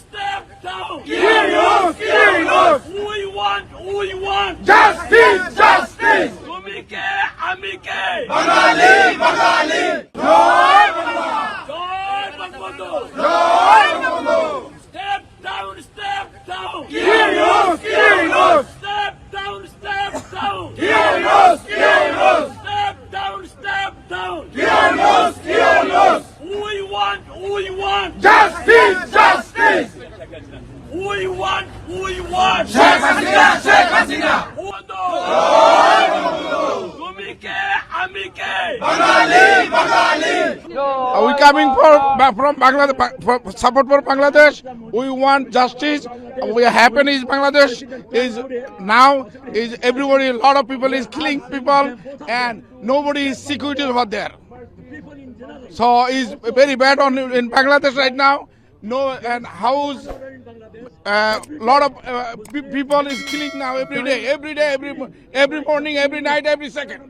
step down. Kyrios! We want Justice! তুমি কে আমি কে বাঙালি! জয় বাংলা! জয় বঙ্গবন্ধু জয় Bangabandhu! step down Kyrios! step down Kyrios! step down Kyrios! we want Justice! we want Sheikh Hasina! বন্ধু তুমি কে আমি কে বাঙালি! Are we coming from Bangladesh for support for Bangladesh? We want justice. We are happy is Bangladesh is now is everybody. A lot of people is killing people and nobody is security over there. So it's very bad in Bangladesh right now. No and house. Lot of people is killing now every day, every morning, every night, every second.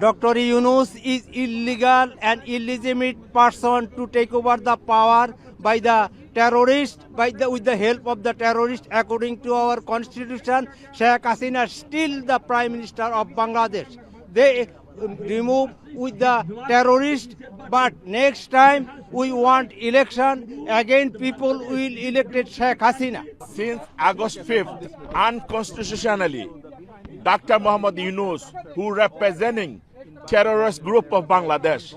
Dr. Yunus is illegal and illegitimate person to take over the power by the terrorist, with the help of the terrorist. According to our constitution, Sheikh Hasina is still the Prime Minister of Bangladesh. They remove with the terrorist, but next time we want election, again people will elect Sheikh Hasina. Since August 5th, unconstitutionally, Dr. Muhammad Yunus, who representing terrorist group of Bangladesh,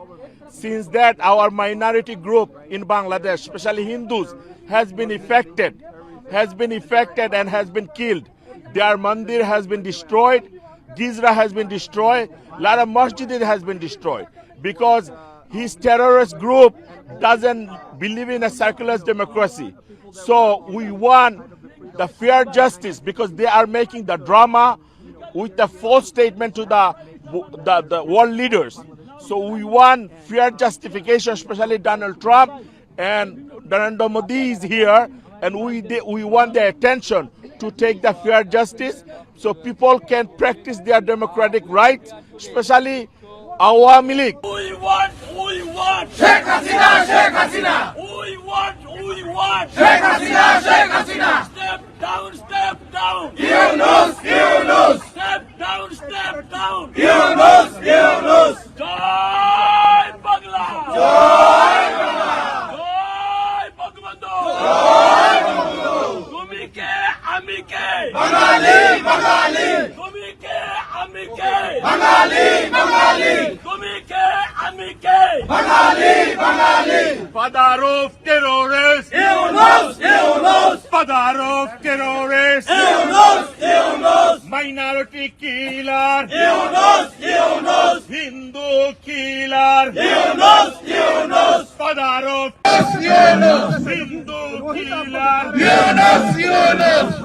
since that our minority group in Bangladesh, especially Hindus, has been affected and has been killed. Their mandir has been destroyed, Gizra has been destroyed, lot of masjid has been destroyed because his terrorist group doesn't believe in a secular democracy. So we want the fair justice because they are making the drama with the false statement to the world leaders. So we want fair justification, especially Donald Trump and Narendra Modi is here, and we want their attention to take the fair justice so people can practice their democratic rights, especially Awami League. we want Sheikh Hasina! we want Sheikh Hasina! step down Kyrios! step down Kyrios! জয় বাংলা জয় বাংলা! জয় বঙ্গবন্ধু তুমি কে আমি কে বাঙালি! তুমি কে আমি কে বাঙালি! তুমি কে আমি কে বাঙালি! Father of terrorists! Yunus! Father of terrorists! Yunus! Minority killer! Yunus! Hindu killer! Yunus! Father of Yunus! Hindu killer! Yunus!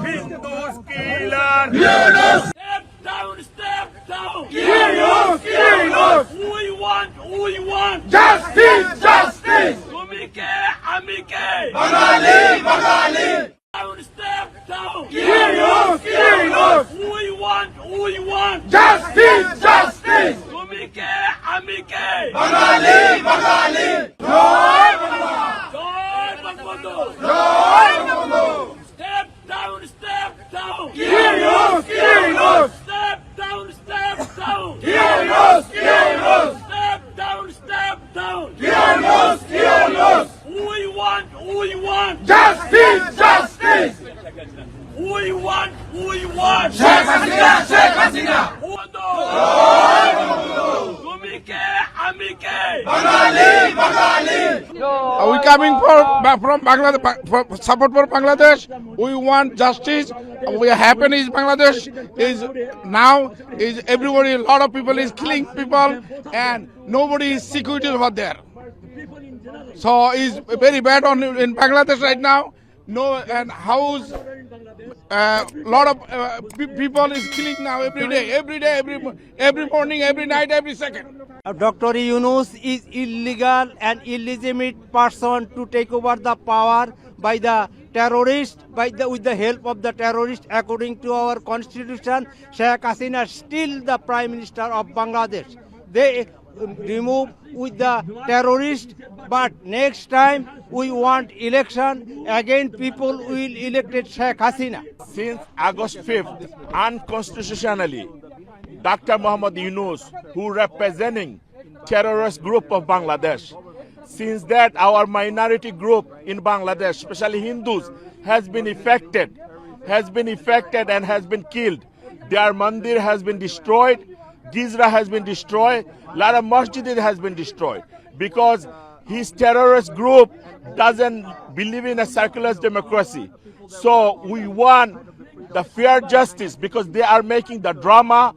Hindus killer! Yunus! step down Kyrios! we want Justice! তুমি কে আমি কে বাঙালি! step down Kyrios! we want Justice! তুমি কে আমি কে বাঙালি! জয় বাংলা! জয় বঙ্গবন্ধু জয় Bangabandhu! step down Kyrios! step down Kyrios! step down Kyrios! we want Justice! we want Sheikh Hasina! বন্ধু তুমি কে আমি কে বাঙালি! Are we coming from Bangladesh for support for Bangladesh? We want justice. We are happy is Bangladesh is now is everybody. A lot of people is killing people and nobody is security over there. So it's very bad in Bangladesh right now. No and house. Lot of people is killing now every day, every morning, every night, every second. Dr. Yunus is illegal and illegitimate person to take over the power by the terrorist, with the help of the terrorist. According to our constitution, Sheikh Hasina is still the Prime Minister of Bangladesh. They remove with the terrorist, but next time we want election, again people will elected Sheikh Hasina. Since August 5th, unconstitutionally, Dr. Muhammad Yunus, who representing terrorist group of Bangladesh, since that our minority group in Bangladesh, especially Hindus, has been affected and has been killed. Their mandir has been destroyed, Gizra has been destroyed, lot of masjid has been destroyed because his terrorist group doesn't believe in a secular democracy. So we want the fair justice because they are making the drama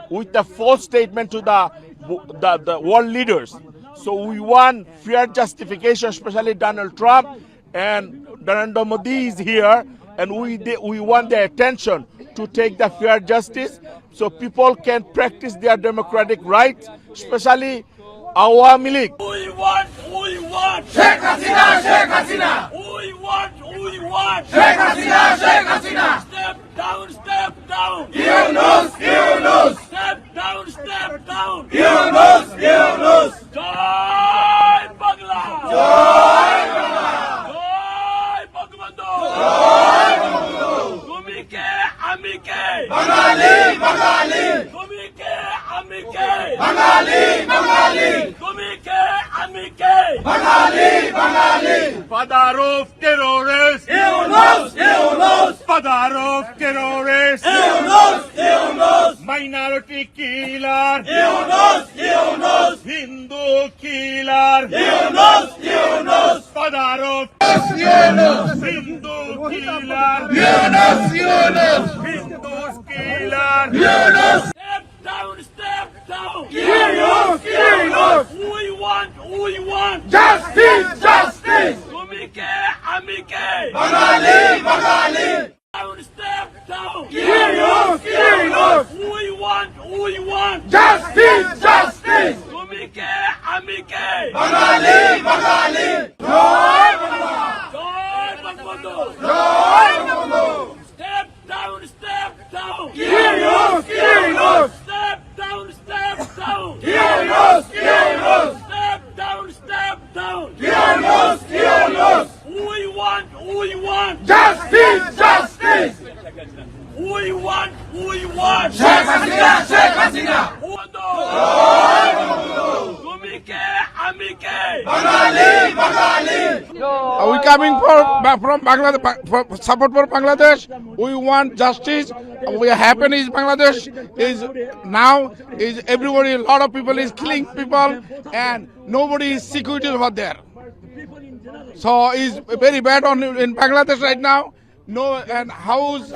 with the false statement to the world leaders. So we want fair justification, especially Donald Trump and Narendra Modi is here, and we want their attention to take the fair justice so people can practice their democratic rights, especially Awami League. We want. Sheikh Hasina, Sheikh Hasina. We want. Sheikh Hasina, Sheikh Hasina. Step down, step down. Yunus, Yunus. Step down, step down. Yunus, Yunus. Jai Bangla. Jai Bangla. Jai Bangabandhu. Jai Bangla. তুমি কে আমি কে Bangali, Bangali. তুমি কে আমি কে Bangali, Bangali. তুমি কে আমি কে Bangali, Bangali. Father of terrorists, Yunus, Yunus. father of terrorists, Yunus, Yunus. minority killer, Yunus, Yunus. Hindu killer, Yunus, Yunus. father of Yunus. Hindu killer, Yunus, Yunus. Hindus killer. Yunus. step down, step down. Yunus, Yunus. We want Justice, justice. তুমি কে আমি কে Bangali, Bangali. down, step down. Yunus, Yunus. We want Justice, justice. তুমি কে আমি কে Bangali, Bangali. Joy Bangla. Joy Bangabandhu Joy Bangla. step down, step down. Yunus, Yunus. Step down, step down. Yunus, Yunus. Step down, step down. Yunus, Yunus. We want Justice, justice. we want Sheikh Hasina, Sheikh Hasina. Bangabandhu তুমি কে আমি কে Bangali, Bangali. Are we coming from Bangladesh for support for Bangladesh? We want justice. We are happy is Bangladesh is now is everybody. A lot of people is killing people, and nobody is security over there. So it's very bad in Bangladesh right now. No, and house